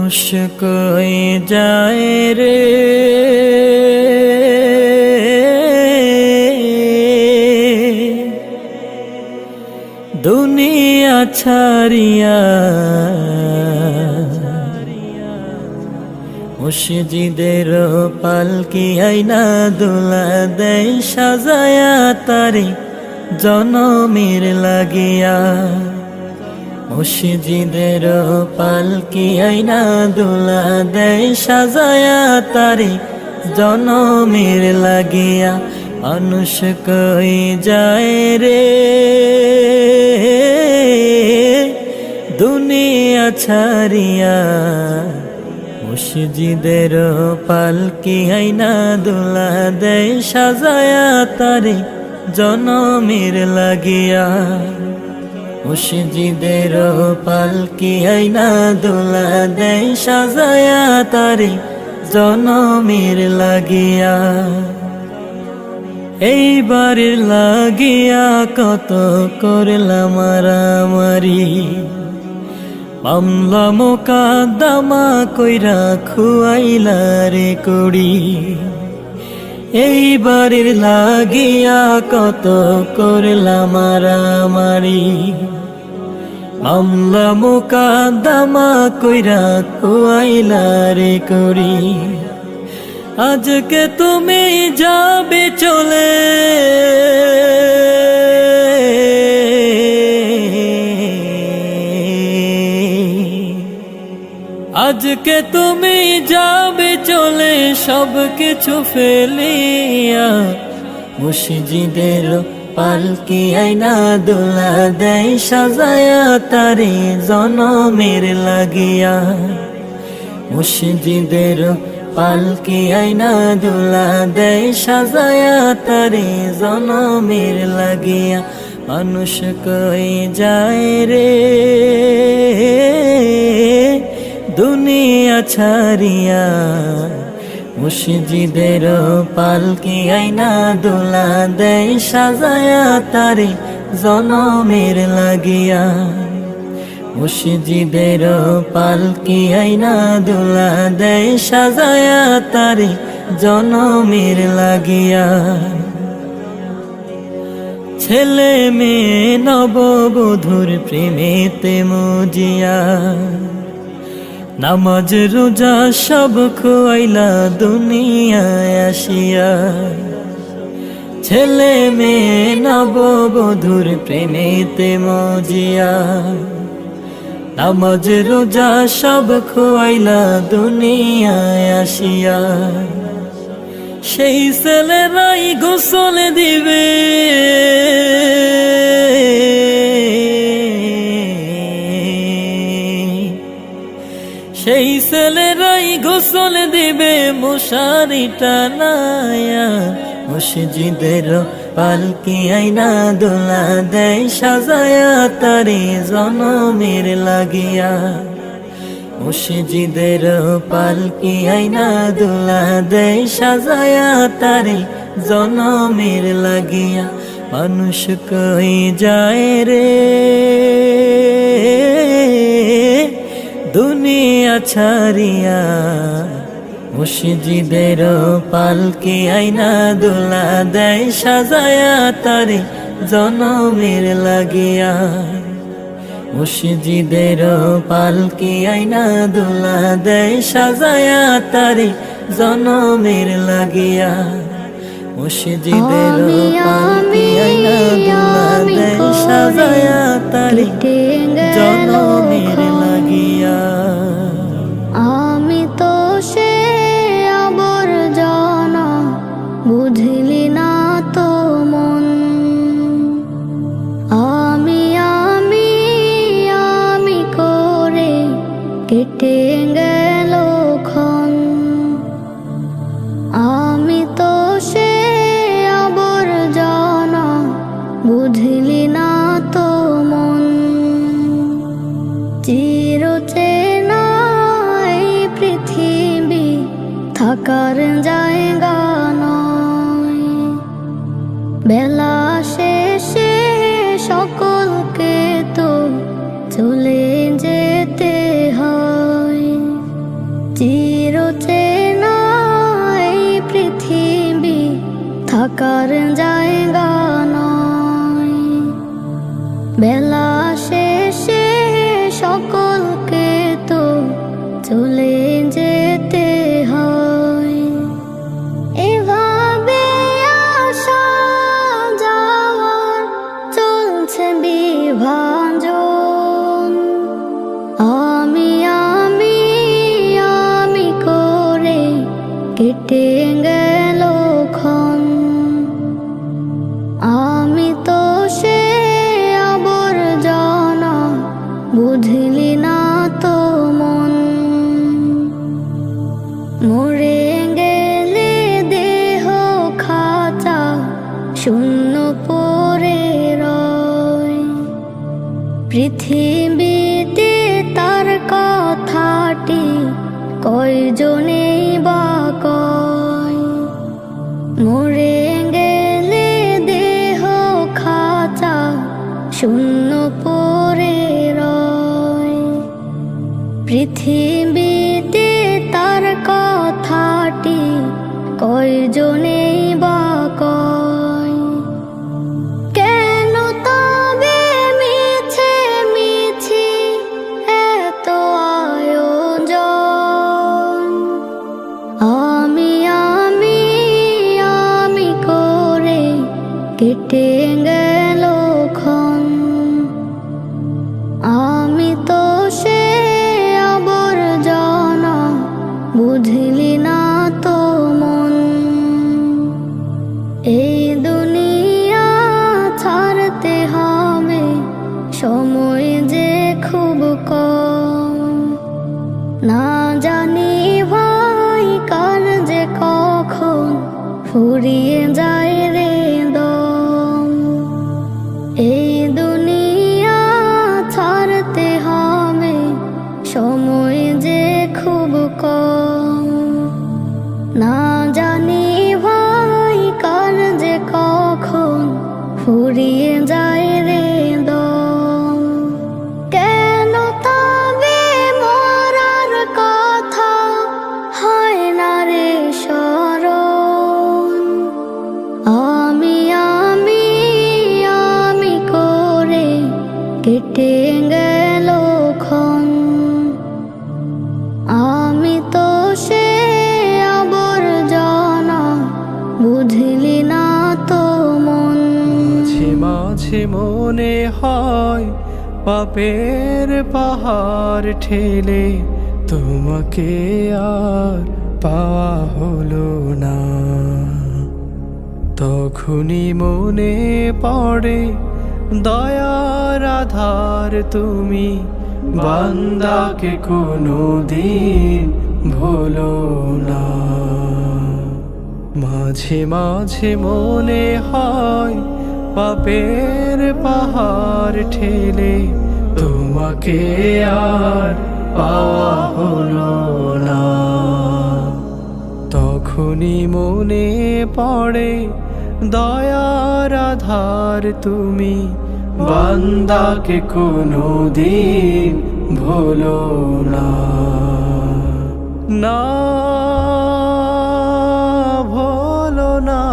মুশক হয়ে যায় রে দুনিয়া ছাড়িয়া, মসজিদের পালকি আইনা দোলা দেয় সাজায়া তারে জনমের লাগিয়া। মসজিদের পালকি আইনা দোলা দেয় সাজায়া তারে জনমের লাগিয়া। মানুষ কই যায় রে দুনিয়া ছাড়িয়া, মসজিদের পালকি আইনা দোলা দেয় সাজায়া তারে জনমের লাগিয়া। মসজিদের পালকি আইনা দোলা দেয় সাজায়া তারে জনমের লাগিয়া। এইবার লাগিয়া কত করলাম মারামারি, মামলা মোকদ্দমা কইরা খুয়াইলা রে কুড়ি। এইবার লাগিয়া কত করলাম মারামারি, মামলা মোকদ্দমা কইরা খুয়াইলা রে কুড়ি। আজকে তুমি যাবে চলে, আজকে তুমি যাবে চলে সব কিছু ফেলিয়া। মসজিদের পালকি আইনা দোলা দেয় সাজায়া তারে জনমের লাগিয়া। মসজিদের পালকি আইনা দোলা দেয় সাজায়া তারে জনমের লাগিয়া। মানুষ কই যায় রে দুনিয়া ছাড়িয়া, মসজিদের পালকি আইনা দোলা দেয় সাজায়া তারে জনমের লাগিয়া। মসজিদের পালকি আইনা দোলা দেয় সাজায়া তারে জনমের লাগিয়া। ছেলে মেয়ে নববধূর প্রেমেতে মজিয়া, নামাজ রোজা সব খোয়াইলা দুনিয়ায় আসিয়া। ছেলে মেয়ে নববধূর প্রেমেতে মজিয়া, নামাজ রোজা সব খোয়াইলা দুনিয়ায় আসিয়া। সেই ছেলেরাই গোসল দিবে, সেই ছেলেরাই গোসল দিবে মশারি টানায়া। মসজিদের পালকি আইনা দোলা দেয় সাজায়া তারে জনমের লাগিয়া। মসজিদের পালকি আইনা দোলা দেয় সাজায়া তারে জনমের লাগিয়া। মানুষ কই যায় রে দুনিয়া ছাড়িয়া, মসজিদের পালকি আইনা দোলা দেয় সাজায়া তারে জনমের লাগিয়া। মসজিদের পালকি আইনা দোলা দেয় সাজায়া তারে জনমের লাগিয়া। মসজিদের পালকি আইনা দোলা দেয় সাজায়া তারে জনমের লাগিয়া। আমি তো সে আবর্জনা বুঝলি না তো মন, আমি আমি আমি করে কেটে গেল ক্ষণ। আমি তো সে আবর্জনা বুঝলি না তো মন, চিরচেনা এই পৃথিবী থাকার জায়গা নয়। বেলা শেষে সকলকে তো চলে যেতে হয়। থাকার জায়গা নয়। বেলা শেষে সকলকে তো চলে যেতে হয়। এভাবে আসা যাওয়ার চলছে বিভাজন। আমি আমি আমি করে কেটে গেল ক্ষণ। আমি তো সে আবর্জনা, বুঝলি না তো মন। মরে গেলে দেহ খাঁচা শূন্য পড়ে রয়। পৃথিবীতে তার কথাটি কয়জনেই বা কয়। মরে গেলে দেহ খাঁচা শূন্য পড়ে রয়। পৃথিবীতে তার কথাটি কয়জনেই বা কয়। কেন তবে মিছে মিছি এত আয়োজন? আমি আমি আমি করে কেটে গেল ক্ষণ। আমি তো সে আবর্জনা, বুঝলি না তো মন। এই দুনিয়া ছাড়তে হবে, সময় যে খুব কম। না জানি ভাই কার যে কখন ফুরিয়ে যায় রে দম। এই দুনিয়া ছাড়তে হবে, সময় যে খুব কম। না জানি ভাই কার যে কখন ফুরিয়ে যায় রে দম। কেন তবে মরার কথা হয় না রে স্মরণ? আমি আমি আমি করে কেটে গেল ক্ষণ। আমি তো সে আবর্জনা, বুঝলি না তো মন। মাঝে মাঝে মনে হয় পাপের পাহাড় ঠেলে তোমাকে আর পাওয়া হলো না। তখনই মনে পড়ে দয়ার আধার তুমি, বান্দাকে কোনো দিন ভুলো না। মাঝে মাঝে মনে হয় পাপের পাহাড় ঠেলে তোমাকে আর পাওয়া হলো না। তখনই মনে পড়ে দয়ার আধার তুমি, বান্দাকে কোনো দিন ভুলো না। না ভুলো না,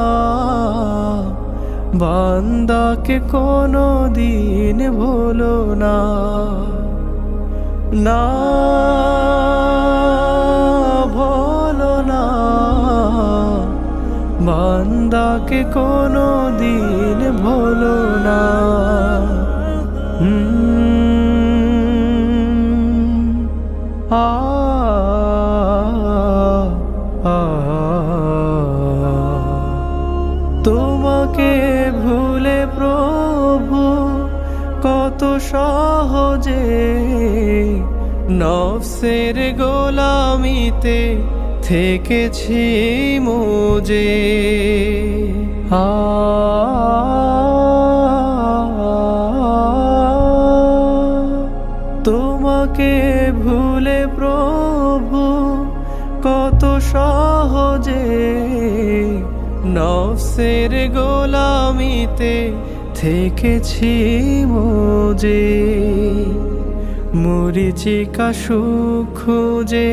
বান্দাকে কোনো দিন ভুলো না। না ভুলো না, বান্দাকে কোনো দিন ভুলো না। আ তোমাকে ভুলে প্রভু কত সহজে নফসের গোলামিতে থেকেছি মোজে। তোমাকে ভুলে প্রভু কত সহজে নফসের গোলামিতে থেকেছি মোজে। মরিচিকা সুখ খুঁজে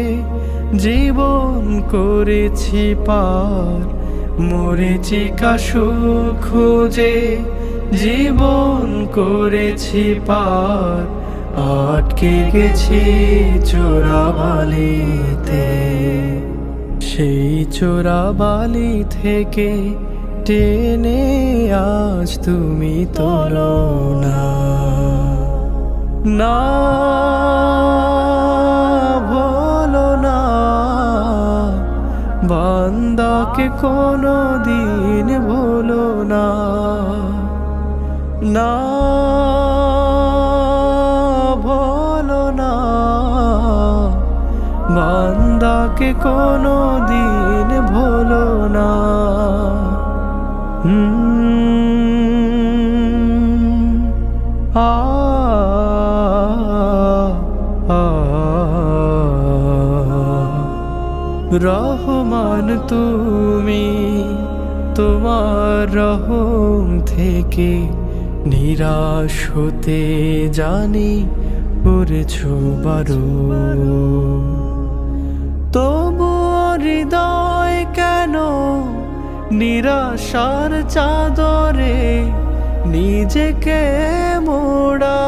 জীবন করেছি পার, মরীচিকা সুখ খুঁজে জীবন করেছি পার, আটকে গেছি চোরাবালিতে। সেই চোরাবালি থেকে টেনে আজ তুমি তোলো না, না ভোলো না বান্দাকে কোনো দিন ভোলো না, না ভোলো না বান্দাকে কোনো দিন ভোলো না। আ রহমান তুমি, তোমার রহম থেকে নিরাশ হতে জানি করেছো বারো। তবু হৃদয় কেন নিরাশার চাদরে নিজেকে মোড়া,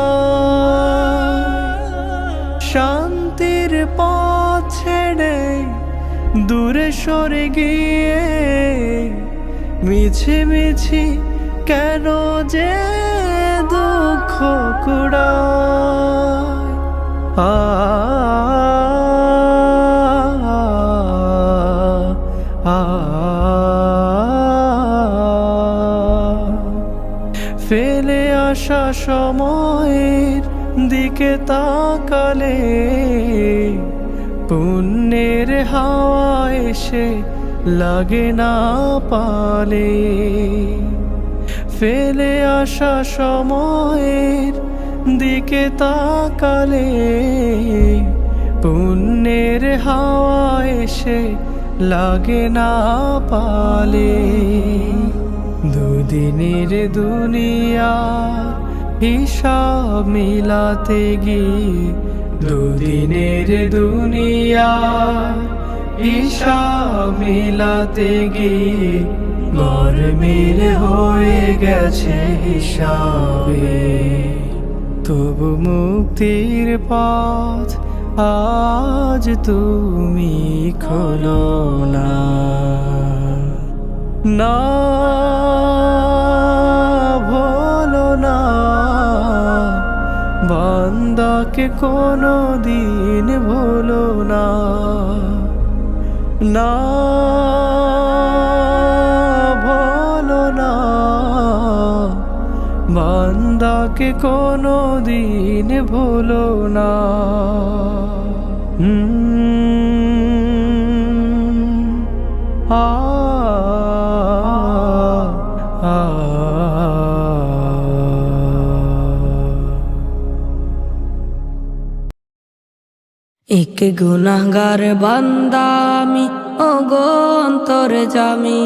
শান্তির পথ ছেড়ে দূরে সরে গিয়ে মিছি মিছি কেন যে দুঃখ কুড়ায়। ফেলে আসা সময়ের দিকে তাকালে পুণ্যের হাওয়া এসে লাগে না পালে। ফেলে আসা সময়ের দিকে তাকালে পুণ্যের হাওয়া এসে লাগে না পালে। দুদিনের দুনিয়া হিসাব মিলাতে গিয়ে, দুদিনের দুনিয়া হিসাব মিলাতে গিয়ে গরমিল হয়ে গেছে হিসাবে। তবু মুক্তির পথ আজ তুমি খোলো না, না ভোলো না বান্দাকে কোনো দিন ভোলো না, না ভোলো না বান্দাকে কোনো দিন ভোলো না। এক গুনাহগার বান্দা আমি, ওগো অন্তরজামি,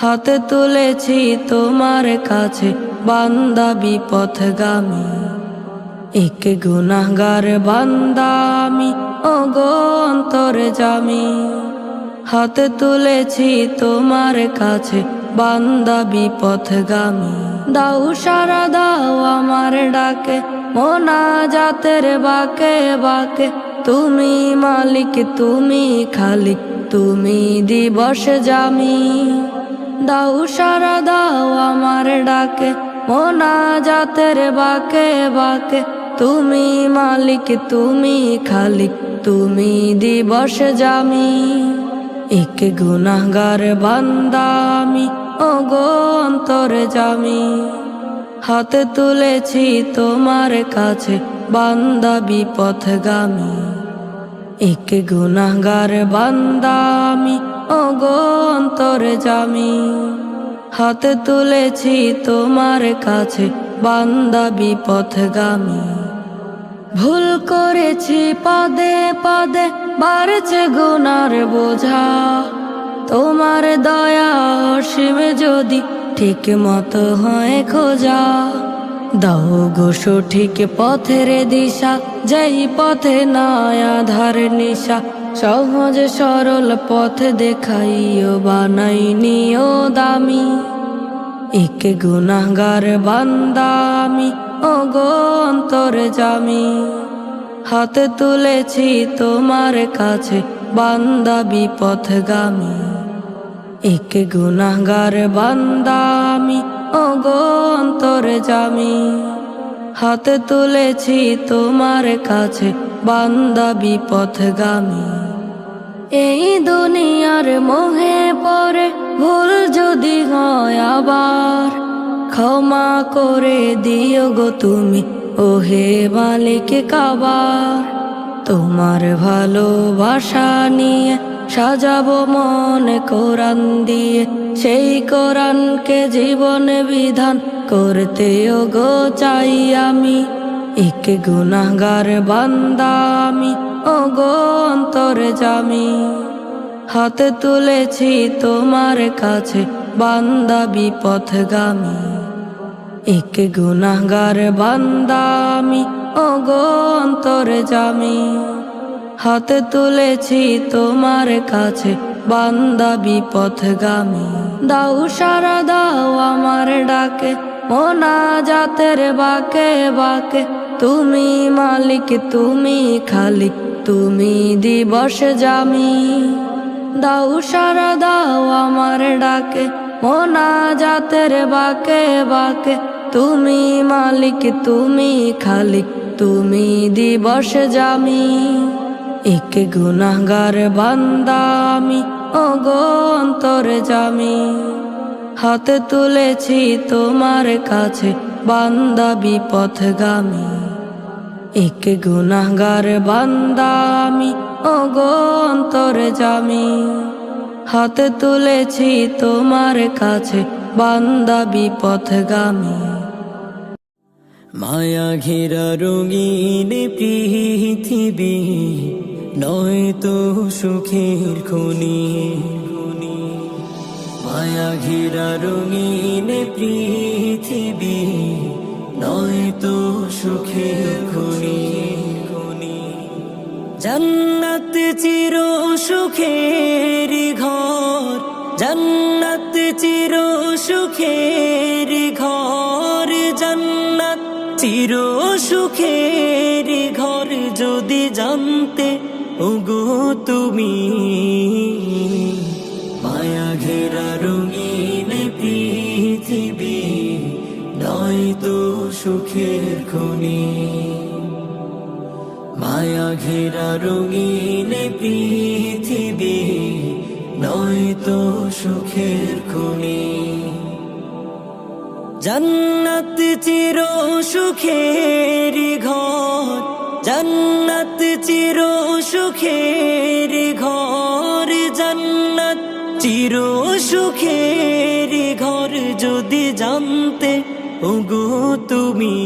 হাতে তুলেছি তোমার কাছে বান্দা বিপথগামী। এক গুনাহগার বান্দা আমি, ওগো অন্তরজামি, হাতে তুলেছি তোমার কাছে বান্দা বিপথগামী। দাও সারা দাও আমার ডাকে, মোনাজাতের বাকে বাকে, তুমি মালিক তুমি খালিক তুমি দিবস জামি। দাও সারা দাও আমার ডাকে, মোনাজাতের বাকে বাকে, তুমি মালিক তুমি খালিক তুমি দিবস জামি। এক গুনাহগার বান্দা আমি, ওগো অন্তরজামি, হাতে তুলেছি তোমার কাছে বান্দা বিপথগামী। এক গুনাহগার বান্দা আমি, ওগো অন্তরজামি, হাতে তুলেছি তোমার কাছে বান্দা বিপথগামী। ভুল করেছি পদে পদে বাড়ছে গুনার বোঝা, তোমার দয়া অসীম যদি ঠিক মতো হয় খোঁজা। দাও গো সঠিক পথের দিশা, যেই পথে নাই আধার নিশা, সহজ সরল পথ দেখাইও বানাই নিও দামি। এক গুনাহগার বান্দা আমি ওগো অন্তর্যামী, হাতে তুলেছি তোমার কাছে বান্দা বিপথগামী। এক গুনাহগার বান্দা আমি ওগো অন্তর্যামী, হাতে তুলেছি তোমার কাছে বান্দা বিপথগামী। এই দুনিয়ার মোহে পড়ে ভুল যদি হয় আবার, ক্ষমা করে দিও গো তুমি ওহে মালিক কাবার। তোমার ভালোবাসা নিয়ে সাজাবো মন কোরআন দিয়ে, সেই কোরআনকে জীবন বিধান করতেও গো চাই আমি। এক গুনাহগার বান্দা আমি ওগো অন্তর্যামী, হাতে তুলেছি তোমার কাছে বান্দা বিপথগামী। এক গুনাহগার বান্দা আমি ওগো অন্তর্যামী, হাতে তুলেছি তোমার কাছে বান্দা বিপথগামী। দাও সারা দাও আমার ডাকে মোনাজাতের বাকে বাকে, তুমি মালিক তুমি খালিক তুমি দিবস জামি। দাও সারা দাও আমার ডাকে মোনাজাতের বাকে বাকে, তুমি মালিক তুমি খালিক তুমি দিবস জামি। এক গুনাহগার বান্দা আমি ওগো অন্তর্যামী, হাতে তুলেছি তোমার কাছে বান্দা বিপথগামী। এক গুনাহগার বান্দা আমি ওগো অন্তর্যামী, হাতে তুলেছি তোমার কাছে বান্দা বিপথগামী। মায়া ঘেরা রঙিন পৃথিবী নয় তো সুখের খনি, মায়া ঘেরা রঙিন পৃথিবী নয় তো সুখের খনি। জান্নাত চির সুখের ঘর, জান্নাত চির সুখের ঘর, জান্নাত চির সুখের ঘর যদি জানতে ওগো তুমি। মায়া ঘেরা রঙিন পৃথিবী নয় তো সুখের খনি, মায়া ঘেরা রঙিন পৃথিবী নয় তো সুখের খনি। জান্নাত চির সুখের ঘর, জান্নাত চির সুখের ঘর, জান্নাত চির সুখের ঘর যদি জানতে ওগো তুমি।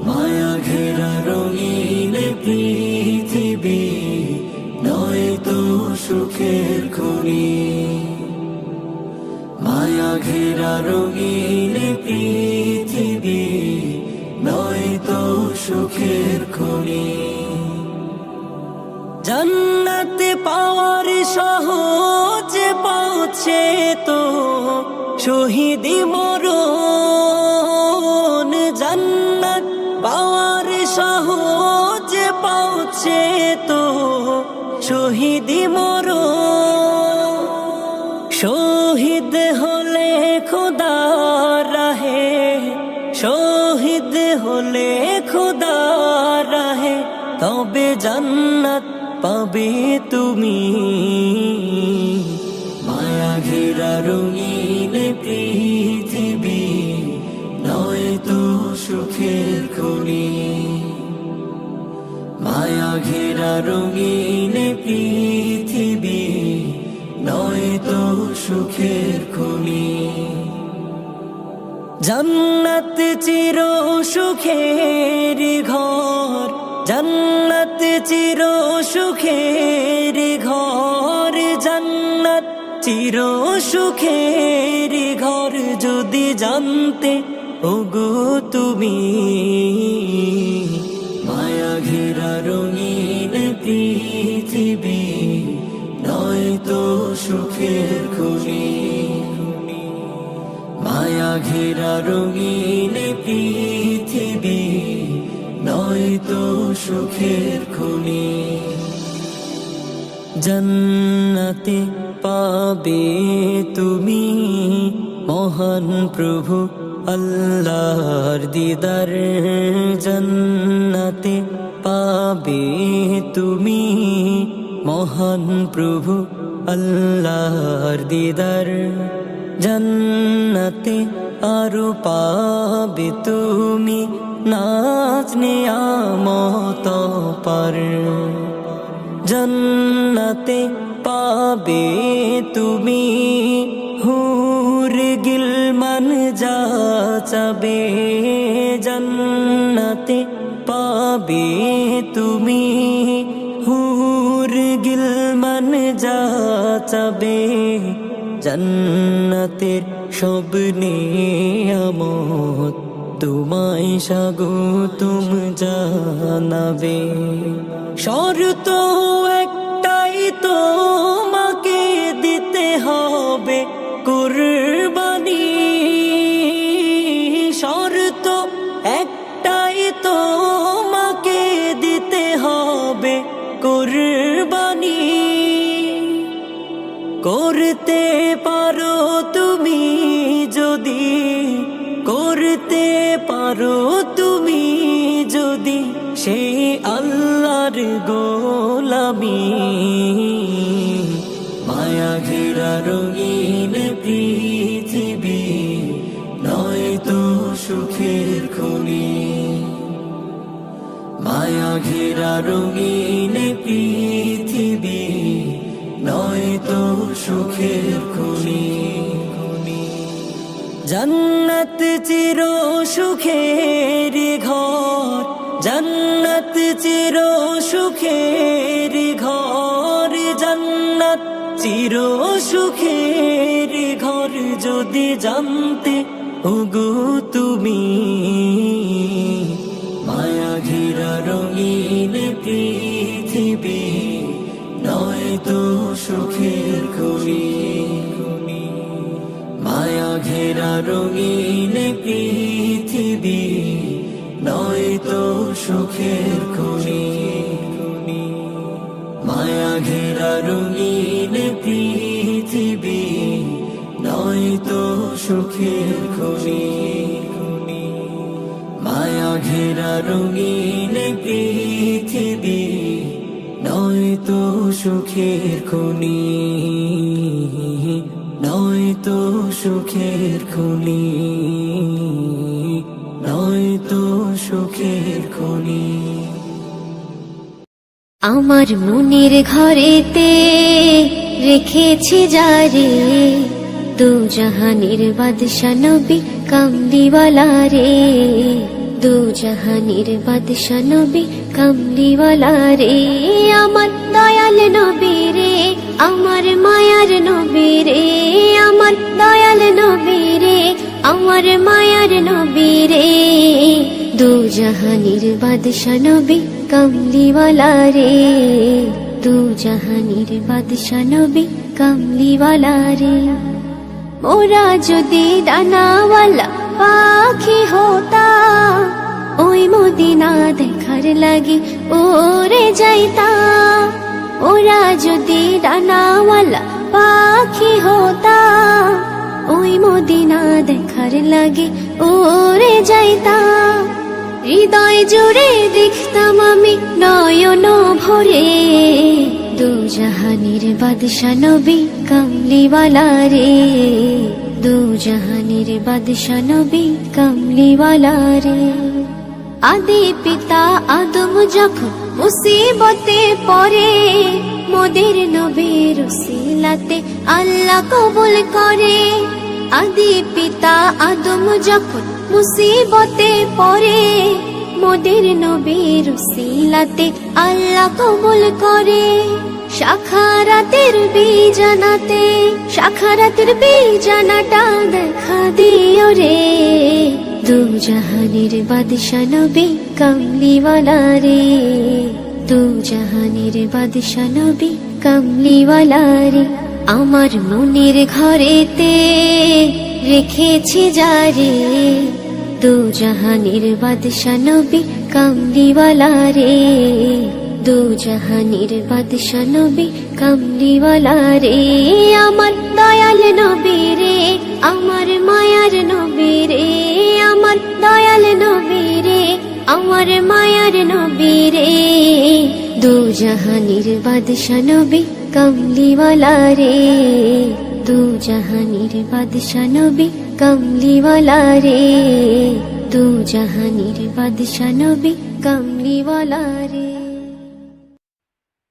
মায়া ঘেরা রঙিন পৃথিবী নয় তো সুখের খনি, মায়া ঘেরা রঙিন পৃথিবী নয় তো সুখের খনি। জান্নাত পাওয়ার সহজ পৌঁছে তো শহীদি মরণ, জান্নাত পাওয়ার সহজ পৌঁছে তো শহীদি মরণ। শহীদ হলে খোদা রাহে, শহীদ হলে খোদা রাহে, তবে জান্নাত পাবে তুমি। মায়া ঘেরা রঙিন পৃথিবী নয় তো সুখের খনি, মায়া ঘেরা রঙিন পৃথিবী নয় তো সুখের খনি। জান্নাত চির সুখের ঘর, জান্নাত চির সুখের ঘর, জান্নাত চির সুখের ঘর যদি জানতে ওগো তুমি। মায়া ঘেরা রঙিন সুখের খনি মায়া ঘেরা রঙিন পৃথিবী নয়তো সুখের খনি জান্নাতে পাবে তুমি মহান প্রভু আল্লাহর দিদার জান্নাতে পাবে তুমি মহান প্রভু আল্লাহর দিদার জান্নাতে আরো পাবে তুমি নাজ নিয়ামত পার জান্নাতে পাবে তুমি হুর গিলমান যাচাবে জান্নাতে পাবে তুমি হুর গিলমান যাচাবে জান্নাতের সব নিয়ামত তোমায় স্বাগতম জানাবে শর্ত একটাই তোমাকে দিতে হবে কুরবানি শর্ত একটাই তোমাকে দিতে হবে কুরবানি করতে পারো তুমি যদি করতে পারো তুমি যদি সেই আল্লাহর গোলামি মায়া ঘেরা রঙিন পৃথিবী নয়তো সুখের খনি মায়া ঘেরা রঙিন পৃথিবী নয়তো সুখের খনি জান্নাত চির সুখের ঘর জান্নাত চির সুখের ঘর জান্নাত চির সুখের ঘর যদি জানতে ওগো তুমি মায়া ঘেরা রঙিন পৃথিবী নয়তো সুখের খনি মায়া ঘেরা রঙিন পৃথিবী নয়তো সুখের খনি মায়া ঘেরা রঙিন পৃথিবী নয়তো সুখের খনি মায়া ঘেরা রঙিন পৃথিবী নয়তো সুখের খনি নয়তো সুখের খনি নয়তো সুখের খনি আমার মনের ঘরেতে রেখেছি যারে দু জাহানের বাদশা নবী কামলিওয়ালা রে দু জাহানের বাদশা নবী কামলিওয়ালা রে আমার দয়াল নবী রে আমার মায়ার নবী রে আমার দয়াল নবী রে আমার মায়ার নবী রে দু জাহানের বাদশা নবী কামলিওয়ালা রে দু জাহানের বাদশা নবী কামলিওয়ালা রে মোরা যদি ডানাওয়ালা পাখি হতা ওই মদিনা দেখার লাগি ওরে যাইতা ওরা যদি ডানাওয়ালা পাখি হতা ওই মদিনা দেখার লাগি ওরে যাইতা হৃদয় জুড়ে দেখতাম আমি নয়ন ভরে দু জাহানের বাদশা নবী কামলিওয়ালা রে দু জাহানের বাদশা নবী কামলিওয়ালা রে আদি পিতা আদম যখন মুসিবতে পড়ে মোদের নবীর উসিলাতে আল্লাহ কবুল করে আদি পিতা আদম যখন মুসিবতে পড়ে মোদের নবীর উসিলাতে আল্লাহ কবুল করে শাখারাতের বীজানাটা দেখা দিও রে দু জাহানের বাদশা নবী কামলিওয়ালা রে দু জাহানের বাদশা নবী কামলিওয়ালা রে আমার মনের ঘরেতে রেখেছি যারে দু জাহানের বাদশা নবী কামলিওয়ালা রে দু জাহানের বাদশা নবী কামলিওয়ালা রে আমার দয়াল নবী রে আমার মায়ার নবী রে আমার দয়াল নবী রে আমার মায়ার নবী রে দু জাহানের বাদশা নবী কামলিওয়ালা রে দু জাহানের বাদশা নবী কামলিওয়ালা রে দু জাহানের বাদশা নবী কামলিওয়ালা রে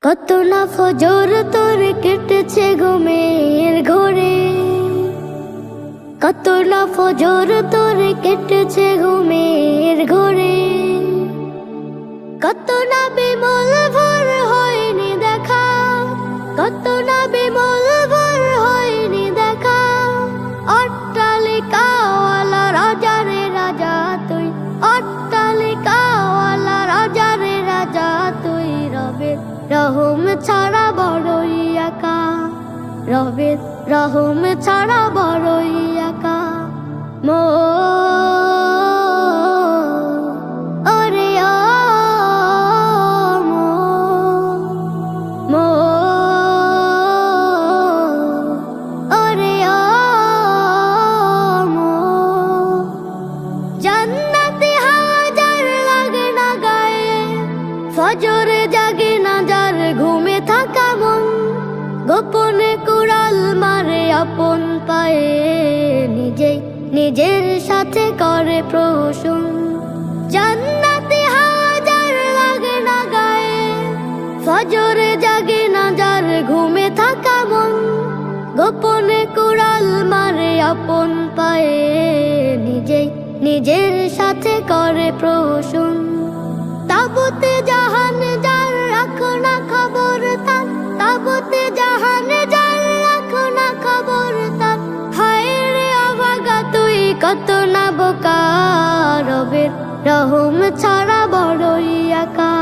কত না ফজর তোর কেটেছে ঘুমের ঘোরে কত না ফজর তোর কেটেছে ঘুমের ঘোরে কত না বিমল ভোর হয়নি দেখা কত না বিমল ভোর হয়নি দেখা অট্টালিকাওয়ালা রাজা রে রাজা তুই অট্টালিকাওয়ালা রাজা রে রাজা তুই রবের রহম ছাড়া বড়ই একা রবের রহম ছাড়া বড়ই একা মো ওরে ও মো মো ওরে ও মো জান্নাতে হাজার লাগে না গায়ে ফজরে জাগে না যার ঘুমে থাকা মন গোপনে কুড়াল মারে আপন পায়ে নিজেই নিজের সাথে করে প্রহসন জান্নাতে হাজার লাগে না গায়ে ফজরে জাগে না যার ঘুমে থাকা মন গোপনে কুড়াল মারে আপন পায়ে নিজেই নিজের সাথে করে প্রহসন তাবুতে জাহান যার রাখো না খবর তার তাবুতে জাহান যার রাখো না খবর তার হায় রে অভাগা তুই কত না বোকা রবের রহম ছাড়া বড়ই একা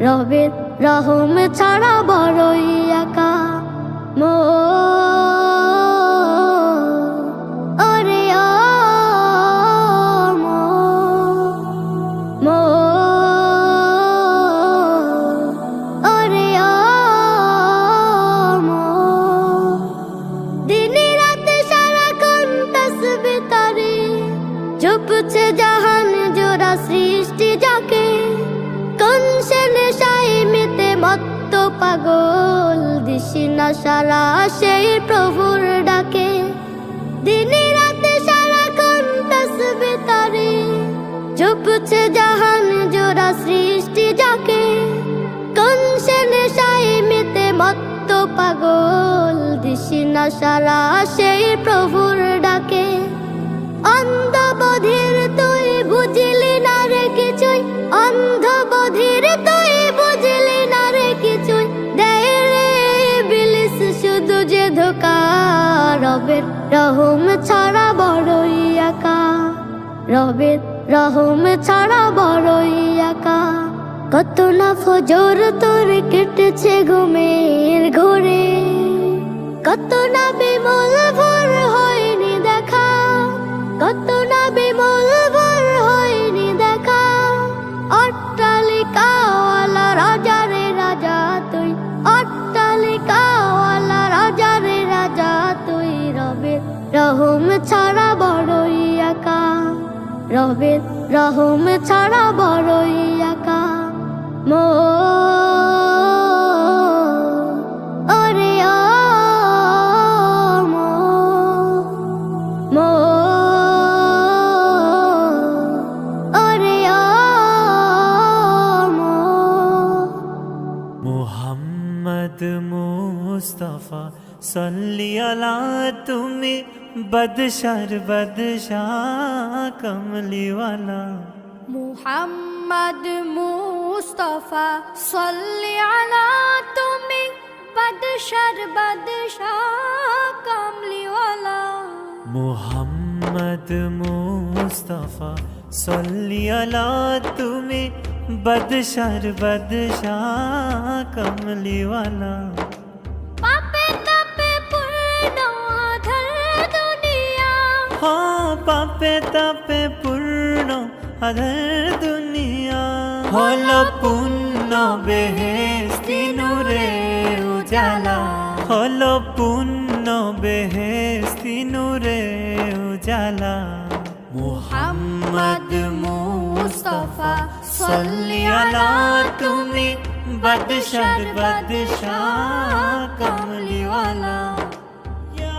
রবের রহম ছাড়া বড়ই একা মো ওরে ও মো মো ওরে ও মো দিনে রাতে সারাক্ষণ তাসবিহ তারে জপছে জাহান জোড়া সৃষ্টি যাকে কোন সে নেশায় মেতে মত্ত পাগল দিশিনা সারা সেই প্রভুর ডাকে দিনে রাতে সারাক্ষণ তাসবিহ তারে জপছে জাহান জোড়া সৃষ্টি যাকে কোন সে নেশায় মেতে মত্ত পাগল দিশিনা সারা সেই প্রভুর ডাকে অন্ধ বধির তুই বুঝলি না রে কিছুই অন্ধ বধির তুই বুঝলি না রে কিছুই দেয় রে ইবলিস শুধু যে ধোঁকা রবের রহম ছাড়া বড়ই একা রবের রহম ছাড়া বড়ই একা কত না ফজর তোর কেটেছে ঘুমের ঘোরে কত না বিমল ভোর হয়নি দেখা কত না বিমল ভোর হয়নি দেখা অট্টালিকাওয়ালা রাজা রে রাজা তুই অট্টালিকাওয়ালা রাজা রে রাজা তুই রবের রহম ছাড়া বড়ই একা রবের রহম ছাড়া বড়ই একা মো ওরে ও মো মো ওরে ও মো मुहम्मद मुस्तफा सल्ली अला तुमी बदशर बदशाह कमली वाला मुहम्मद मुस्तफा सल्ली अला तुमी बदशर बदशाह कमली वाला मुहम्मद मुस्तफा सल्ली अला तुमी बदशर बदशाह कमली वाला पापे तापे আধার দুনিয়া হলো পূর্ণ বেহেশতি নূরে উজালা হলো পূর্ণ বেহেশতি নূরে উজালা মুহাম্মদ মুস্তাফা সাল্লি আলা তুমি বদশর বদশাহ কমলিওয়ালা ইয়া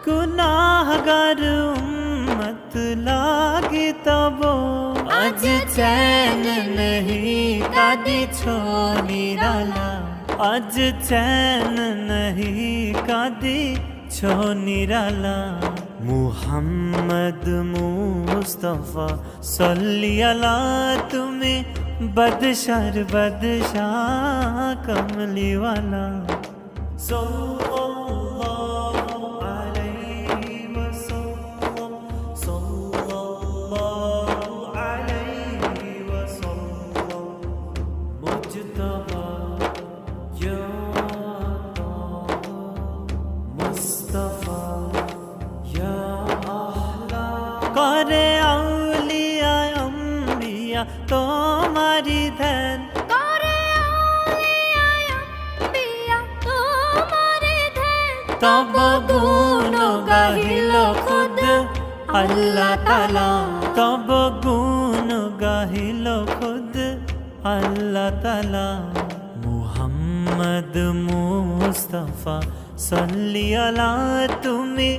गुनाहगार उम्मत लागे तब आज चैन नहीं कादी छो निराला आज चैन नहीं कादी छो निराला मुहम्मद मुस्तफा सल्ली अला तुम्हें बदशर बदशाह कमली वाला करे औलिया अम्बिया तुम्हारी ध्यान तब गुण गाहिल खुद अल्लाह ताला तब गुण गाहिल खुद अल्लाह ताला मुहम्मद मुस्तफा सल्ली अला तुम्हें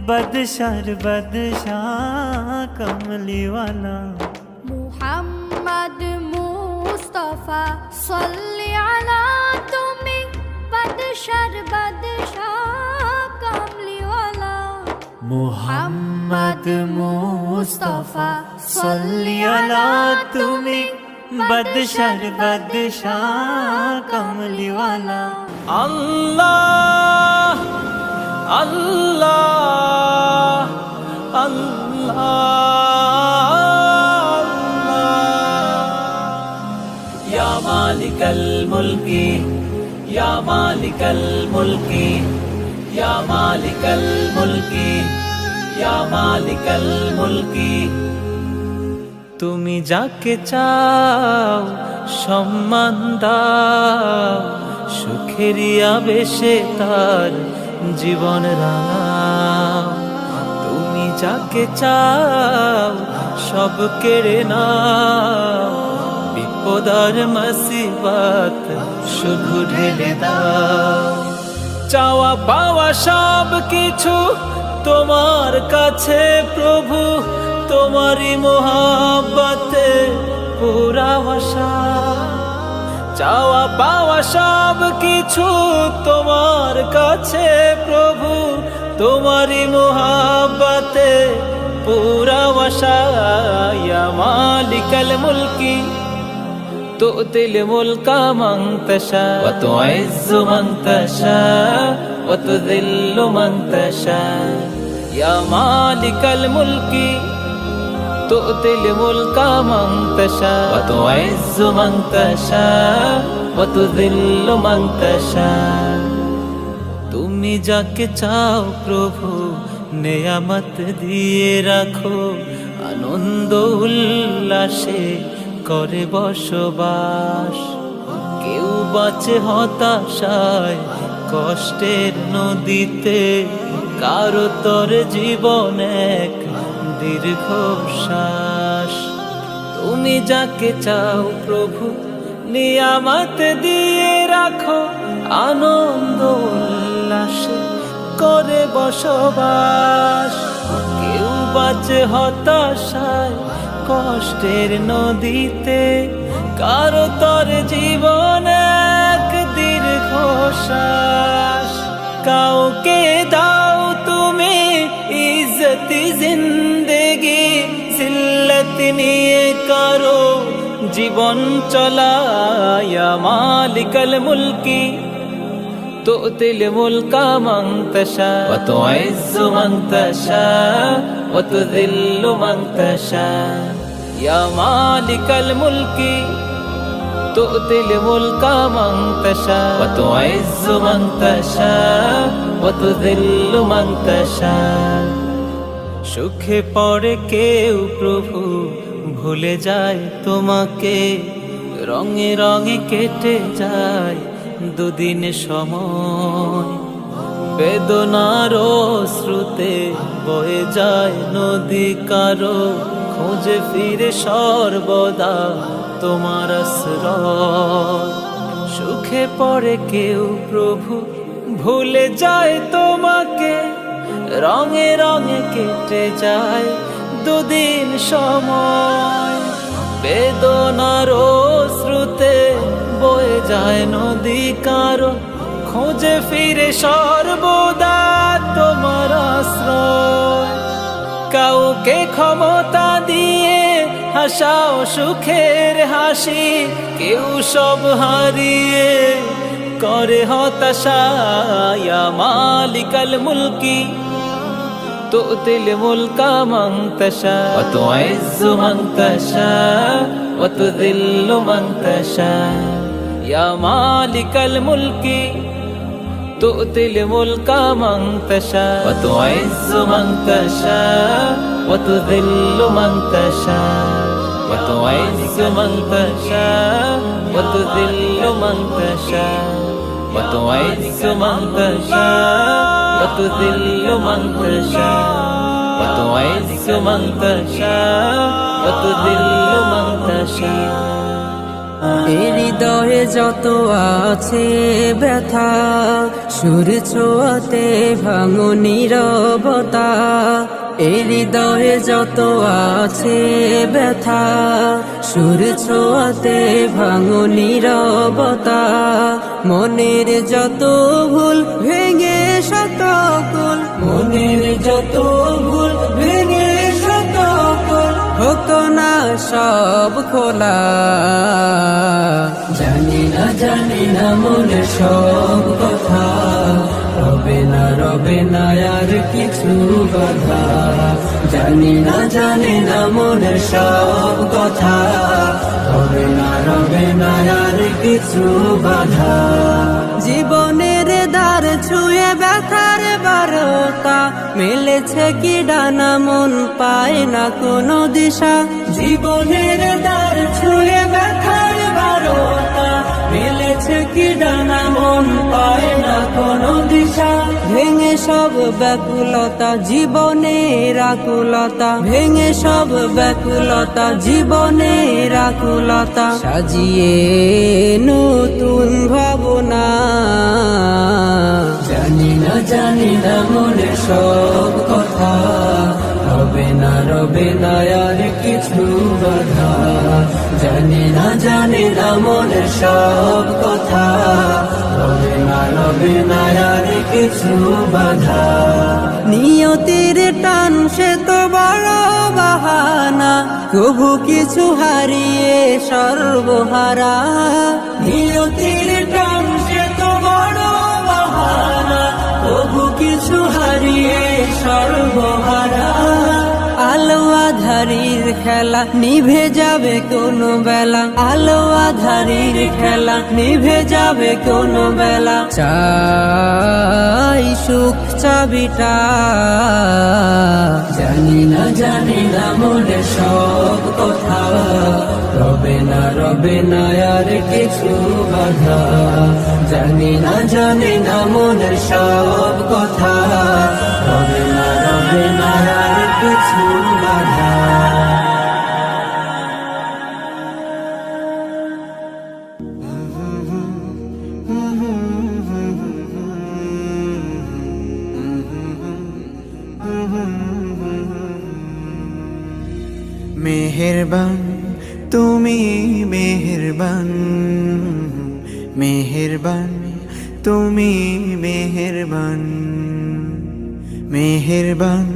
बदशर बदशाह कमली वाला मुहम्मद मुस्तफा सल्ली अला तुम्हें बदशर बदशाह कमली वाला मुहम्मद मुस्तफा सल्ली अला तुम्हें बदशर बदशाह कमली वाला अल्लाह अल्लाह अल्लाह या मालिकल मुल्की या मालिकल मुल्की या मालिकल मुल्की या मालिकल मुल्की তুমি যাকে চাও সম্মান দাও সুখেরই আবেশে তার জীবন রাঙাও তুমি যাকে চাও সব কেড়ে নাও বিপদার মুসিবত শুধু ঢেলে দাও চাওয়া পাওয়া সব কিছু তোমার কাছে প্রভু তোমারি মোহাব্বতে পুরা ভাষা চাওয়া পাওয়া সব কিছু তোমার কাছে প্রভু তোমারি মোহাব্বতে পুরা ভাষা ইয়া মালিকাল মুলকি তুতিল মুলকা মান তাশা ওয়া তুইজ্জু মান তাশা ওয়া তুযিল্লু মান তাশা ইয়া মালিকাল মুলকি تؤتي الملك من تشاء وتعز من تشاء وتذل من تشاء তুমি যাকে চাও প্রভু নেয়ামত দিয়ে রাখো আনন্দ উল্লাসে করে বসবাস কেউ বাঁচে হতাশায় কষ্টের নদীতে কারো তোর জীবন এক দীর্ঘশ্বাস তুমি যাকে চাও প্রভু নিয়ামত দিয়ে রাখো আনন্দ উল্লাসে করে বসবাস কেউ বাঁচে হতাশায় কষ্টের নদীতে কারো তোর জীবন এক দীর্ঘশ্বাস। কাউকে দাও তুমি ইজ্জতি জিন্দেগি, জিল্লত নিয়ে কারো জীবন চলায়া মালিকাল মুলকি تؤتي الملك من تشاء وتعز من تشاء وتذل من تشاء يا مالك الملك تؤتي الملك من تشاء وتعز من تشاء وتذل من تشاء সুখে পড়ে কেউ প্রভু ভুলে যায় তোমাকে, রঙে রঙে কেটে যায় দুদিন সময়। বেদনার শ্রুতে বয়ে যায় নদী কারো, খোঁজে ফিরে সর্বদা তোমার আশ্রয়। সুখে পড়ে কেউ প্রভু ভুলে যায় তোমাকে, রঙে রঙে কেটে যায় দুদিন সময়। বেদনার শ্রুতে বয়ে যায় নদী কারো, খোঁজে ফিরে সর্বদা তোমার আশ্রয়। কাউকে ক্ষমতা দিয়ে হাসাও সুখের হাসি, কেউ সব হারিয়ে করে হতাশা। ইয়া মালিকাল মুলকি تؤتي الملك من تشاء وتعز من تشاء وتذل من تشاء يا مالك الملك تؤتي الملك من تشاء وتعز من تشاء وتذل من تشاء وتعز من تشاء وتذل من تشاء وتعز من تشاء وتذل من تشاء وتعز من تشاء وتذل من تشاء হৃদয়ে যত আছে ব্যথা, সুর ছোঁয়াতে ভাঙো নীরবতা। হৃদয়ে যত আছে ব্যথা, সুর ছোঁয়াতে ভাঙো নীরবতা। মনের যত ভুল ভেঙে শতকুল, মনের যত ভুল ভেঙে শতকুল, হোক না সব খোলা। জানি না মনের সব কথা, রবে না আর কিছু বাধা। জানি না মনের সব কথা, রবে না আর কিছু বাধা। জীবনের দ্বার ছুঁয়ে ব্যথার বারতা, মেলেছে কি ডানা মন পায় না কোনো দিশা। জীবনের দ্বার ছুঁয়ে ব্যথার বারতা, মেলেছে কি ডানা মন পায় না কোনো দিশা। ভেঙে সব ব্যাকুলতা জীবনের আকুলতা, ভেঙে সব ব্যাকুলতা জীবনের আকুলতা। সাজিয়ে নতুন ভাবনা, জানি না মনে সব কথা, রবে না আর কিছু বাধা। জানি না মনে সব কথা, রবে না আর কিছু বাধা। নিয়তির টান সে তো বড় বাহানা, কবু কিছু হারিয়ে সর্বহারা। নিয়তির টান সে তো বড় বাহানা, কবু কিছু হারিয়ে সর্বহারা। আলো আধারির খেলা নিভে যাবে কোনো বেলা, আলো আধারির খেলা নিভে যাবে কোনো বেলা। চাই সুখ চাবিটা, জানি না মনে সব কথা, রবে না আর কিছু বাধা। জানি না মনে সব কথা, রবে না আর কিছু বাধা। মেহেরবান তুমি মেহেরবান মেহেরবান তুমি মেহেরবান মেহেরবান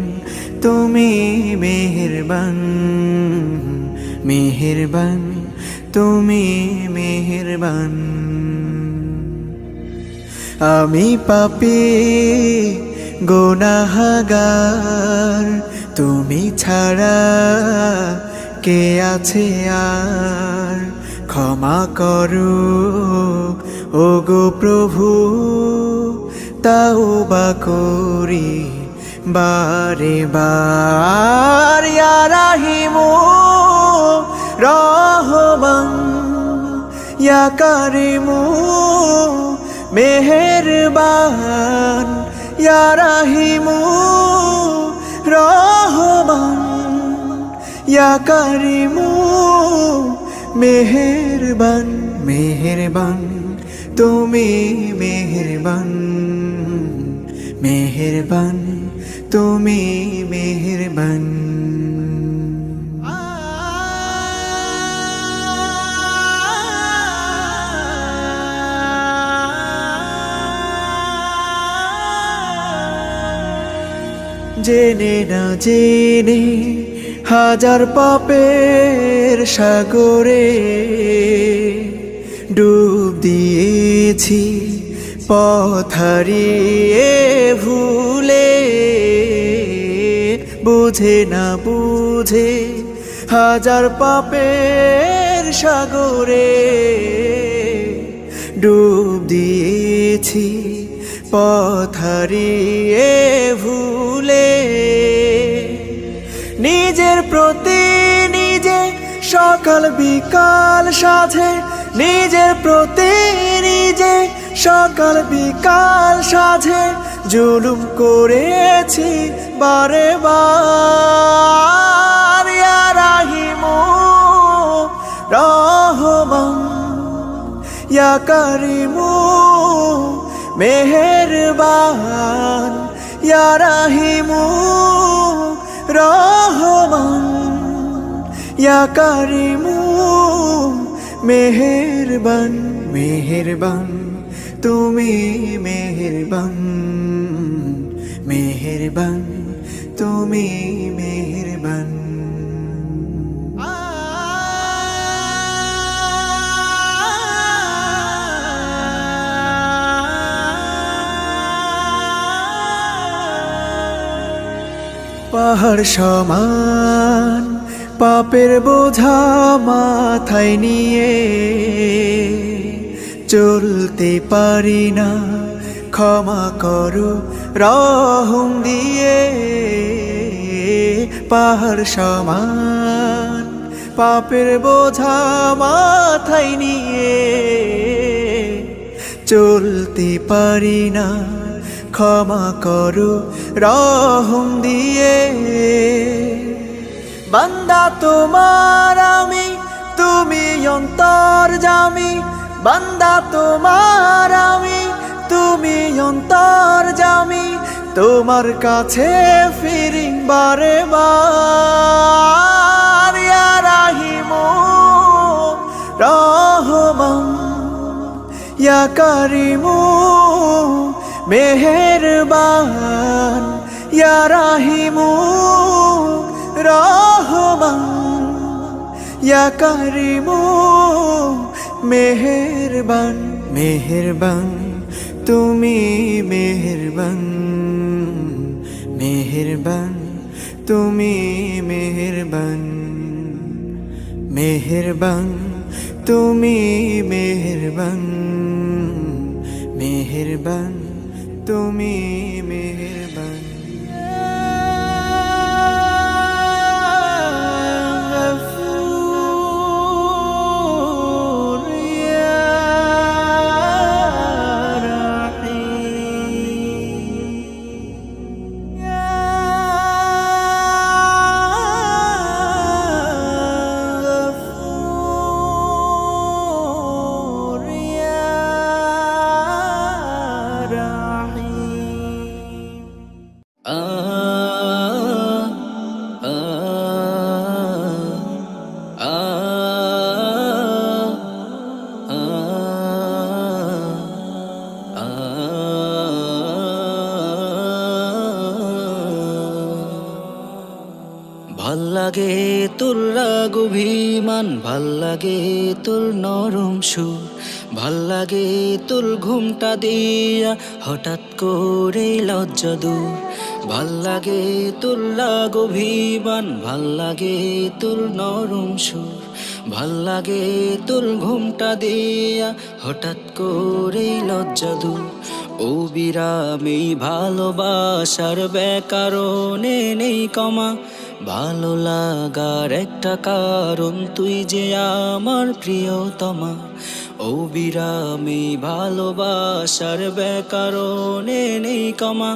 তুমি মেহেরবান মেহেরবান তুমি মেহেরবান আমি পাপী গুনাহগার তুমি ছাড়া কে আছে আর ক্ষমা করো ওগো প্রভু তাওবা করি বারে বার ইয়া রাহিমু রহমান ইয়া কারিমু মেহেরবান ইয়া রাহিমু রহমান ইয়া কারিমু মেহেরবান মেহেরবান তুমি মেহেরবান মেহেরবান তুমি মেহেরবান জেনে না জেনে হাজার পাপের সাগরে ডুব দিয়েছি পথ হারিয়ে ভুলে বুঝে না বুঝে হাজার পাপের সাগরে ডুব দিয়েছি পথ হারিয়ে ভুলে নিজের প্রতি নিজে সকাল বিকাল সাধে নিজের প্রতি নিজে সকাল বিকাল সাধে জুলুম করেছি বারে বার ইয়া রাহিমু রহমান ইয়া কারিমু মেহেরবান ইয়া রাহিমু রহমান ইয়া কারিমু মেহেরবান মেহেরবান তুমি মেহেরবান মেহেরবান তুমি মেহেরবান পাহাড় সমান পাপের বোঝা মাথায় নিয়ে চলতে পারি না ক্ষমা করো রহম দিয়ে পাহাড় সমান পাপের বোঝা মাথায় নিয়ে চলতে পারি না ক্ষমা করো রহম দিয়ে বান্দা তোমার আমি তুমি অন্তর্যামী বান্দা তোমার আমি তুমি অন্তর্যামী তোমার কাছে ফিরি বারে বার ইয়া রাহিমু রহমান ইয়া কারিমু মেহেরবান ইয়া রাহিমু রহমান ইয়া কারিমু মেহেরবান মেহেরবান তুমি মেহেরবান মেহেরবান তুমি মেহেরবান মেহেরবান তুমি মেহেরবান মেহেরবান তুমি মেহেরবান ভাল লাগে তোর রাগ অভিমান, ভাল লাগে তোর নরম সুর, ভাল লাগে তোর ঘুমটা দিয়া হঠাৎ করে লজ্জা দূর। ভাল লাগে তোর রাগ অভিমান, ভাল লাগে তোর নরম সুর, ভাল লাগে তোর ঘুমটা দিয়া হঠাৎ করে লজ্জা দূর। অবিরামী ভালোবাসার ব্যাকরণে নেই কমা, ভালো লাগার একটা কারণ তুই যে আমার প্রিয়তমা। অবিরামী ভালোবাসার ব্যাকরণে নেই কমা,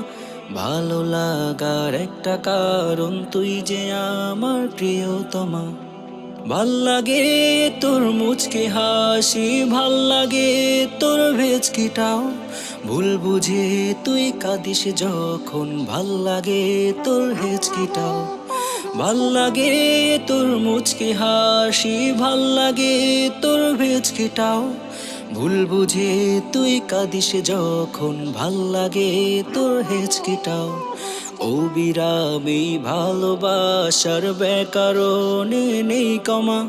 ভালো লাগার একটা কারণ তুই যে আমার প্রিয়তমা। ভাল লাগে তোর মুচকি হাসি, ভাল লাগে তোর ভেজকিটাও, ভুল বুঝে তুই কাঁদিস যখন, ভাল লাগে তোর হেজকিটাও। ভাল লাগে তোর মুচকি হাসি, ভাল লাগে তোর ভেজকিটাও, ভুল বুঝে তুই কাঁদিস যখন, ভাল লাগে তোর হেজকিটাও। অবিরামী ভালোবাসার ব্যাকরণে নেই কমা,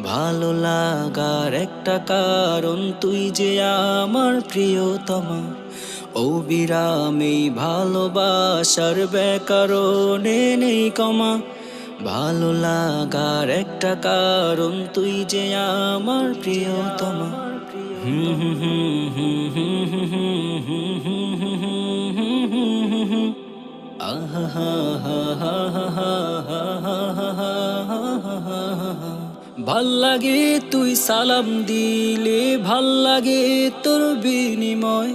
ভালো লাগার একটা কারণ তুই যে আমার প্রিয়তমা। অবিরামী ভালোবাসার ব্যাকরণে নেই কমা, ভালো লাগার একটা কারণ তুই যে আমার প্রিয়তমা। ভাল লাগে তুই সালাম দিলে, ভাল লাগে তোর বিনিময়,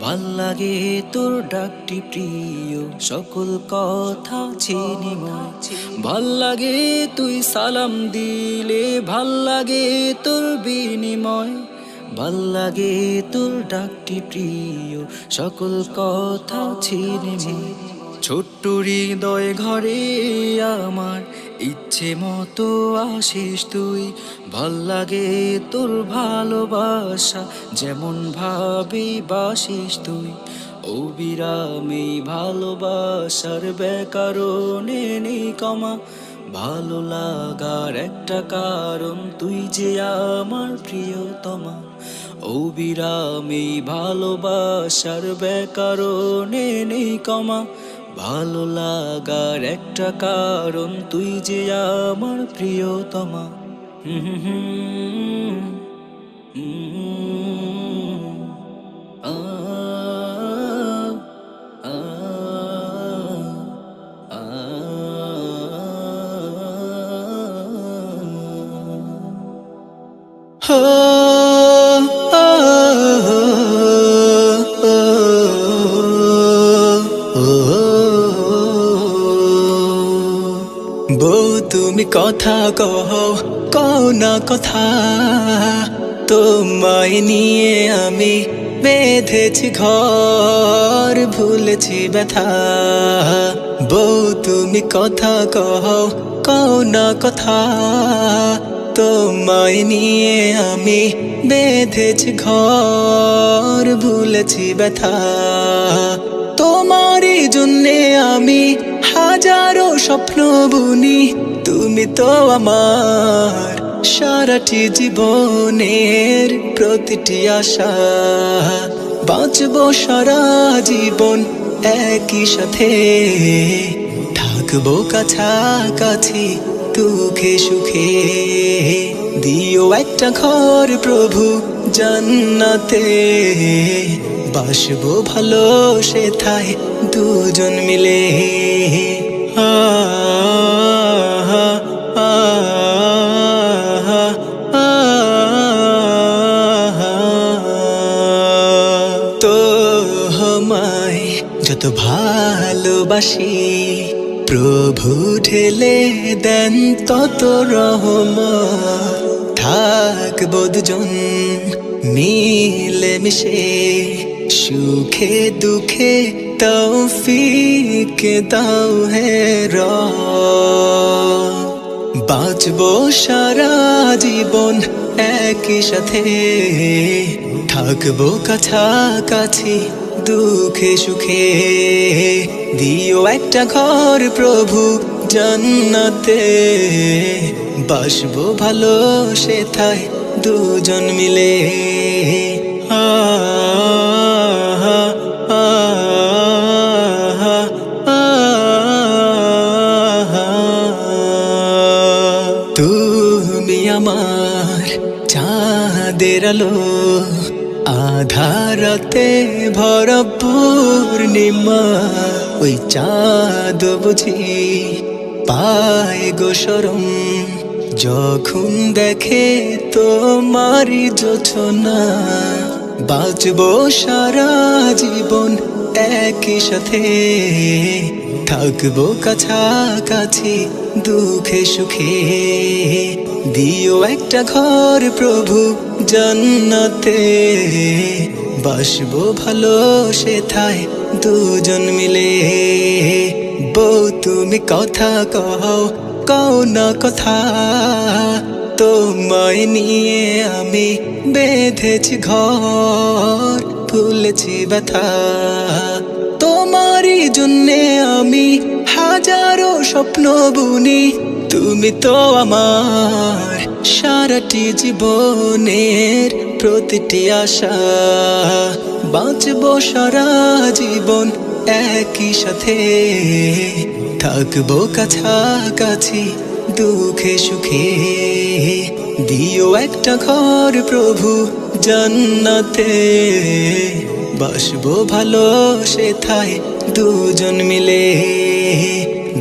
ভাল লাগে তোর ডাকটি প্রিয়, সকল কথা চিনিময়। ভাল লাগে তুই সালাম দিলে, ভাল লাগে তোর বিনিময়, ভাল লাগে তোর ডাকটি প্রিয়, সকল কথা চিনিময়। ছোট্ট হৃদয় ঘরে আমার ইচ্ছে মতো আসিস তুই, ভাল লাগে তোর ভালোবাসা যেমন ভাবে বাসিস তুই। অবিরামী ভালোবাসার ব্যাকরণে নেই কমা, ভালো লাগার একটা কারণ তুই যে আমার প্রিয়তমা। অবিরামী ভালোবাসার ব্যাকরণে নেই কমা, ভালো লাগার একটা কারণ তুই যে আমার প্রিয়তমা। বউ তুমি কথা কও, কও না কথা, তোমায় নিয়ে আমি বেঁধেছি ঘর, ভুলেছি ব্যথা। বউ তুমি কথা কও, কও না কথা, তোমায় নিয়ে আমি বেঁধেছি ঘর, ভুলেছি ব্যথা। তোমারই জন্যে আমি হাজারো স্বপ্ন বুনি, তুমি তো আমার সারাটি জীবনের প্রতিটি আশা। বাঁচবো সারা জীবন একই সাথে, থাকবো কাছাকাছি দুঃখে সুখে। দিও একটা ঘর প্রভু জান্নাতে, বাসবো ভালো সেথায় দুজন মিলে। তো আমায় যত ভালোবাসি, প্রভু ঢেলে দেন তত রহমত। থাকবো দুজন মিলে মিশে, সুখে দুঃখে তৌফিক দাও হে রব। বাঁচবো সারা জীবন একই সাথে, থাকবো কাছাকাছি দুঃখে সুখে। দিও একটা ঘর প্রভু জান্নাতে বাসবো ভালো সেথায় দুজন মিলে আ আ তুমি আমার চাঁদের আলো আধারাতে ভরা পূর্ণিমা ওই চাঁদ বুঝি পায় গো শরম যখন দেখে তোমারি জোছনা বাঁচবো সারা জীবন একই সাথে থাকবো কাছাকাছি দুঃখে সুখে দিও একটা ঘর প্রভু জান্নাতে বাসবো ভালো সেথায় দুজন মিলে বউ তুমি কথা কও না কথা তোমায় নিয়ে আমি বেঁধেছি ঘর ভুলেছি ব্যথা তোমারই জন্যে আমি হাজারো স্বপ্ন বুনি তুমি তো আমার সারাটি জীবনের প্রতিটি আশা বাঁচবো সারা জীবন একই সাথে থাকবো কাছাকাছি দুঃখে সুখে দিও একটা ঘর প্রভু জান্নাতে বাসবো ভালো সেথায় দুজন মিলে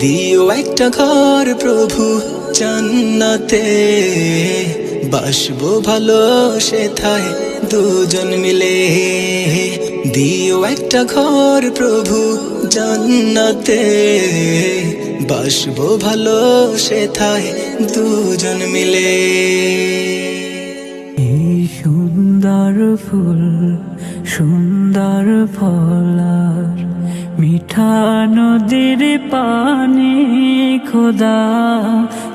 দিও একটা ঘর প্রভু জান্নাতে বাসবো ভালো সেথায় দুজন মিলে দিও একটা ঘর প্রভু জান্নাতে বাসবো ভালো সেথায় দুজন মিলে এই সুন্দর ফুল সুন্দর ফলার মিঠা নদীর পানি খোদা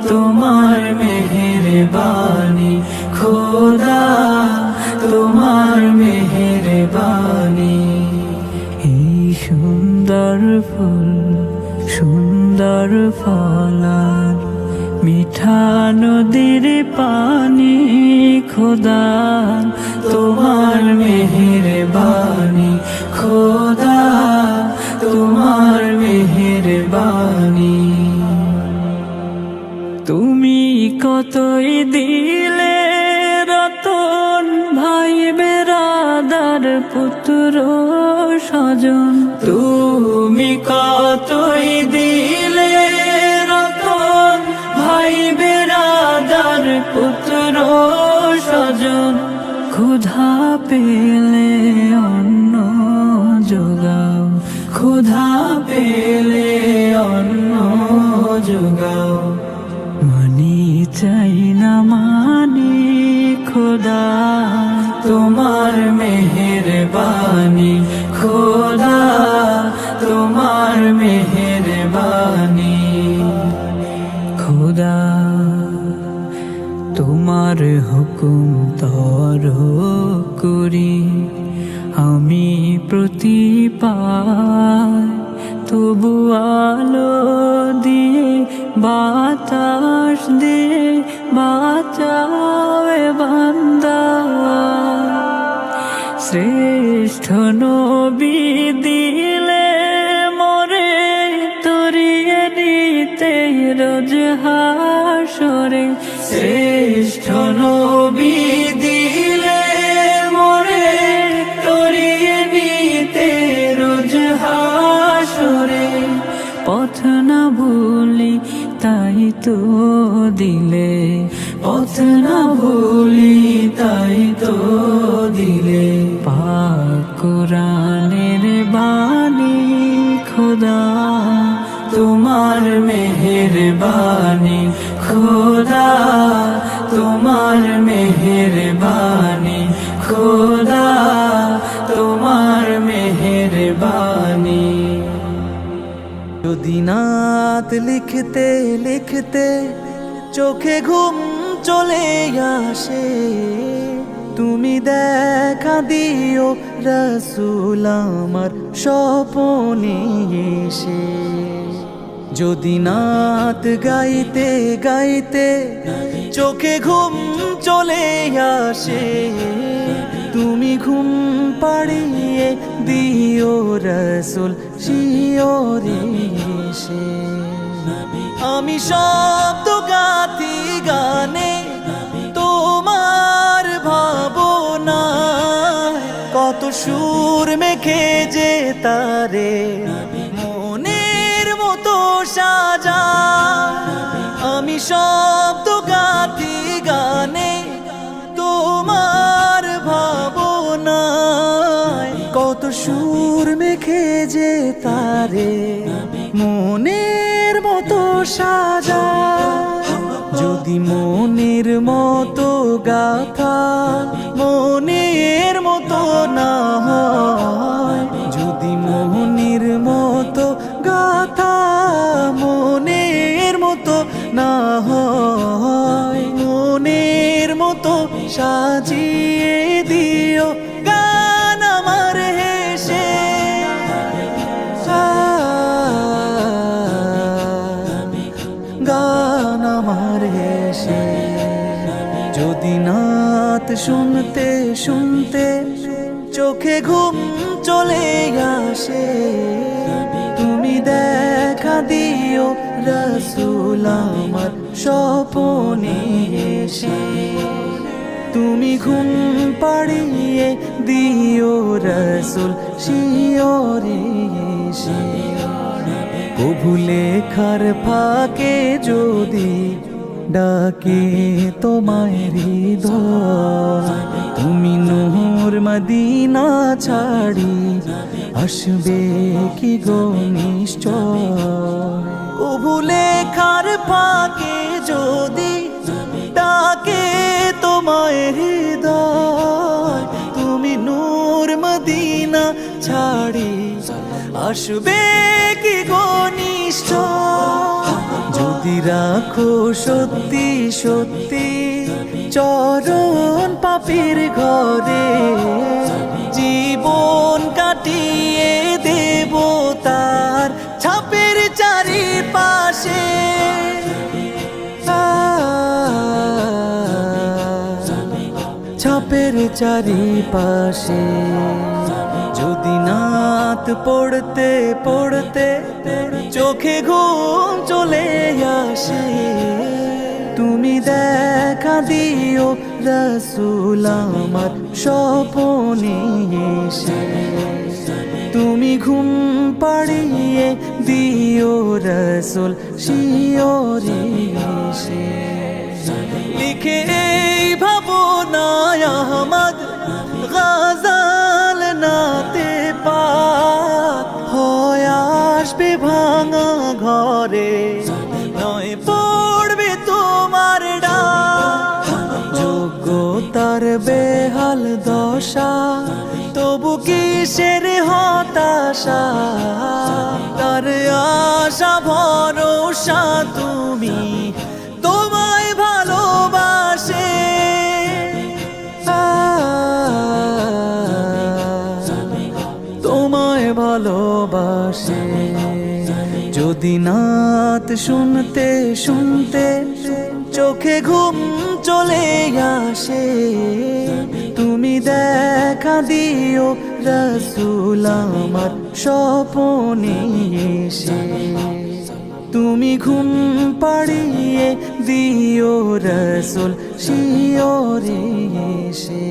তোমার মেহেরবানি খোদা তোমার মেহেরবানি এই সুন্দর ফুল সুন্দর ফলার মিঠা নদীর পানি খোদা তোমার মেহেরবানি খোদা তোমার মেহেরবানি তুমি কতই দিলে রতন ভাই বেরাদার পুত্র স্বজন তুমি কতই দিলে রতন ভাই বেরাদার পুত্র স্বজন ক্ষুধা পেলে অন্ন যোগাও ক্ষুধা পেলে অন্ন যোগাও মানি চাই না মানি খোদা তোমার মেহেরবানি খোদা তোমার মেহেরবানি খোদা তোমার হুকুম তর করি আমি প্রতিপায় তবু আলো দিয়ে বাতাস দিয়ে বাঁচাও বান্দা শ্রেষ্ঠ নবী দিলে মরে তরিয়ে নিতে রোজ হাসরে শ্রেষ্ঠ নবী দিলে মরে তরিয়ে নিতে রোজ হাসরে পথ না ভুলি তাই তো দিলে পথ না ভুলি তাই তো দিলে পাক কুরআনের বাণী খোদা তোমার মেহেরবানি খোদা তোমার মেহেরবানি খোদা তোমার মেহেরবানি যদি নাত লিখতে লিখতে চোখে ঘুম চলে আসে তুমি দেখা দিও রাসূল আমার স্বপনে এসে যদি নাত গাইতে গাইতে চোখে ঘুম চলে আসে, তুমি ঘুম পাড়িয়ে দিও রসুল শিওরে এসে। আমি শব্দ গাথি গানে তোমার ভাবনা, কত সুর মেখে যে তারে মনের মতো সাজা। আমি শব্দ গাথি গানে তোমার ভাবনা, কত সুর মেখে যে তারে মনের মতো সাজা। যদি মনের মতো গাথা মনের মতো না হয়, যদি মনের মতো গাথা মনের মতো না হয়, মনের মতো সাজিয়ে দিও গান আমার হেসে। গান আমার হেসে। যদি নাত শুনতে শুনতে চোখে ঘুম চলে আসে, তুমি দেখা দিও রসুল আমার স্বপনে এসে। তুমি ঘুম পাড়িয়ে দিও রসুল শিওরে এসে। কভু লেখার ফাঁকে যদি ডাকে তোমায় হৃদয়, তুমি নূর মদিনা ছাড়ি আসবে কি গো নিশ্চয়। কভু লেখার ফাঁকে যদি ডাকে তোমায় হৃদয়, তুমি নূর মদিনা ছাড়ি আসবে কি গো নিশ্চয়। যদি রাখো সত্যি সত্যি চরণ পাপীর ঘরে, জীবন কাটিয়ে দেব তার ছাপের চারিপাশে। ছাপের চারিপাশে। যদি নাত পড়তে পড়তে চোখে ঘুম চলে আসে, তুমি দেখা দিও রসুল আমার স্বপনে এসে। তুমি ঘুম পাড়িয়ে দিও রসুল শিওরে এসে। লিখে এই ভাবনায় আহমদ গাজাল নাতে পাক হয় আসবে ভাঙা ঘরে, নয় পড়বে তোমার ডাক। যোগ্যতার বেহাল দশা তবু কিসের হতাশা, তার আশা ভরসা তুমি তোমায় ভালোবাসে। তোমায় ভালোবাসে। যদি নাত শুনতে শুনতে চোখে ঘুম চলে আসে, তুমি দেখা দিও রসুল আমার স্বপনে এসে। তুমি ঘুম পাড়িয়ে দিও রসুল শিওরে এসে।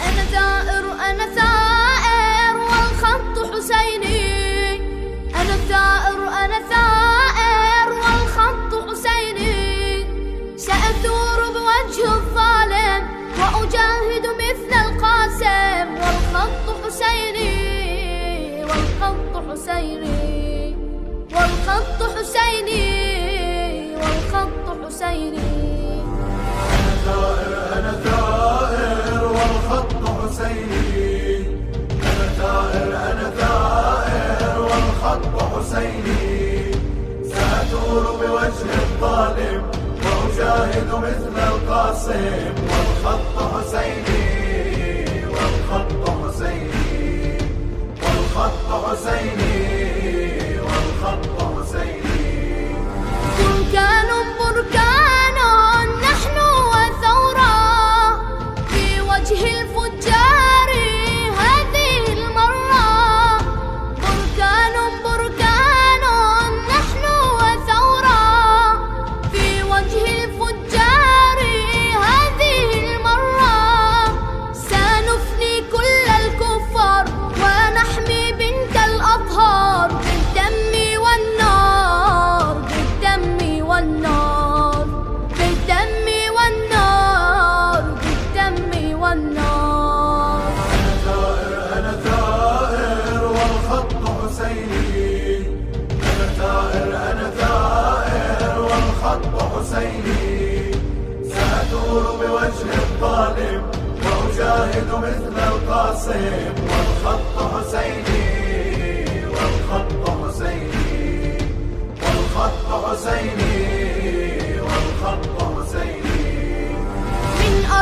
أنا ثائر أنا ثائر والخط حسيني، أنا ثائر أنا ثائر والخط حسيني. سأثور بوجه الظالم وأجاهد مثل القاسم، والخط حسيني والخط حسيني والخط حسيني والخط حسيني. أنا ثائر والخط حسيني، أنا ثائر والخط حسيني. سأثور بوجه الظالم وأجاهد مثل القاسم، والخط حسيني والخط حسيني والخط حسيني والخط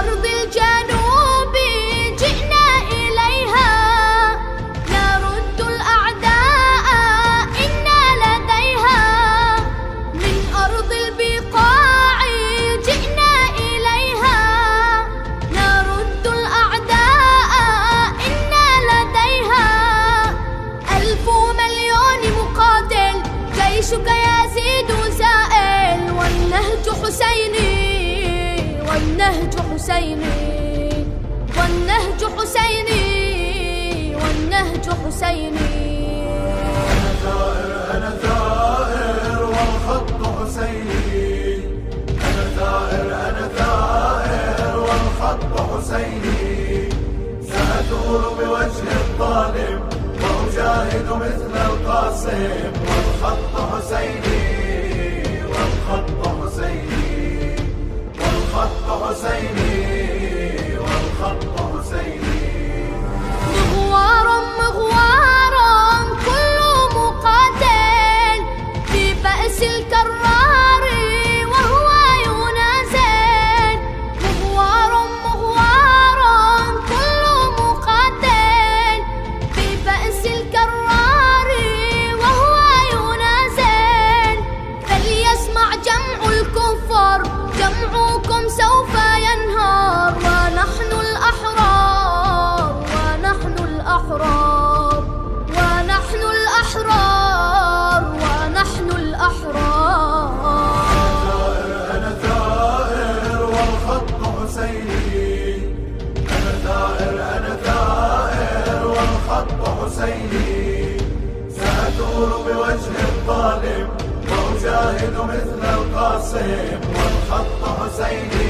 أرض الجنوب جئنا إليها نرد الأعداء إنا لديها من أرض البقاع جئنا إليها نرد الأعداء إنا لديها 1000 مليون مقاتل جيشك يزيد زائل والنهج حسيني والنهج حسيني والنهج حسيني والنهج حسيني أنا ثائر والخط حسيني أنا ثائر والخط حسيني سأثور بوجه الظالم وأجاهد مثل القاسم والخط حسيني والخط حسيني والخط حسيني والخط حسيني مغوارا مغوارا كل مقاتل في بأس الكرار وهو ينازل مغوارا مغوارا كل مقاتل في بأس الكرار وهو ينازل فليسمع جمع الكفار جمعكم سوف ينهار ونحن الأحرار ونحن الأحرار ونحن الأحرار ونحن الأحرار أنا ثائر والخط حسيني أنا ثائر والخط حسيني سأثور بوجه الظالم وأجاهد مثل القاسم والخط حسيني